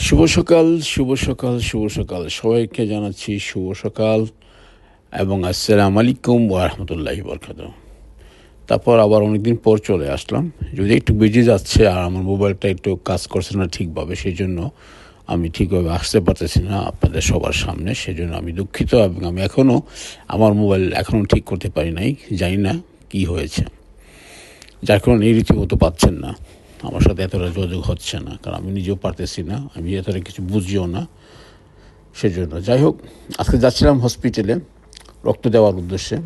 শুভ সকাল, শুভ সকাল, শুভ সকাল। সবাইকে জানাচ্ছি শুভ সকাল এবং আসসালামু আলাইকুম ওয়া রাহমাতুল্লাহি ওয়া বারাকাতুহু। তারপর আবার অনেকদিন পর চলে আসলাম। যদি একটু বিজি যাচ্ছে আর আমার মোবাইলটা একটু কাজ করছে না ঠিকভাবে, সেজন্য আমি ঠিকভাবে আসতে পারতেছি না আপনাদের সবার সামনে। সেজন্য আমি দুঃখিত এবং আমি আমার মোবাইল এখনও ঠিক করতে পারি নাই। জানি না কী হয়েছে। যার কারণে এই রীতিমতো পাচ্ছেন না। আমার সাথে এতটা যোগাযোগ হচ্ছে না, কারণ আমি নিজেও পারতেছি না, আমি এতটা কিছু বুঝিও না। সেজন্য যাই হোক, আজকে যাচ্ছিলাম হসপিটালে রক্ত দেওয়ার উদ্দেশ্যে।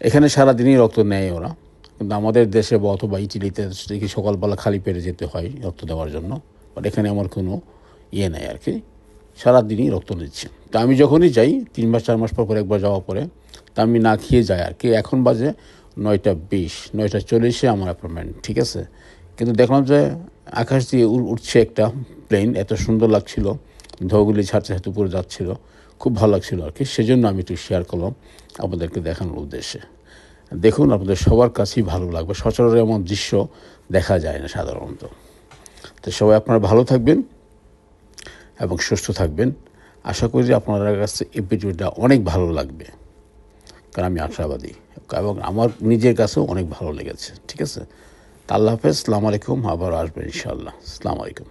এখানে সারাদিনই রক্ত নেয় ওরা, কিন্তু আমাদের দেশে বা অথবা ইটালিতে দেখি সকালবেলা খালি পেটে যেতে হয় রক্ত দেওয়ার জন্য। বাট এখানে আমার কোনো নেই আর কি, সারাদিনই রক্ত নিচ্ছে। তা আমি যখনই যাই 3 মাস 4 মাস পর একবার যাওয়ার পরে, তা আমি না খেয়ে যাই আর কি। এখন বাজে 9:20, 9:40 আমার অ্যাপয়েন্টমেন্ট, ঠিক আছে। কিন্তু দেখলাম যে আকাশ দিয়ে উঠছে একটা প্লেন, এত সুন্দর লাগছিল, ধোঁয়াগুলি ছাড়তে ছাড়তে উপরে যাচ্ছিল, খুব ভালো লাগছিল আর কি। সেজন্য আমি একটু শেয়ার করলাম আপনাদেরকে দেখানোর উদ্দেশ্যে। দেখুন, আপনাদের সবার কাছেই ভালো লাগবে। সচরাচর এমন দৃশ্য দেখা যায় না সাধারণত। তো সবাই আপনারা ভালো থাকবেন এবং সুস্থ থাকবেন। আশা করি যে আপনাদের কাছে এই ভিডিওটা অনেক ভালো লাগবে, কারণ আমি আশাবাদী এবং আমার নিজের কাছেও অনেক ভালো লেগেছে, ঠিক আছে। আল্লাহ হাফেজ, আসসালামু আলাইকুম। আবার আসবেন ইনশাআল্লাহ। আসসালামু আলাইকুম।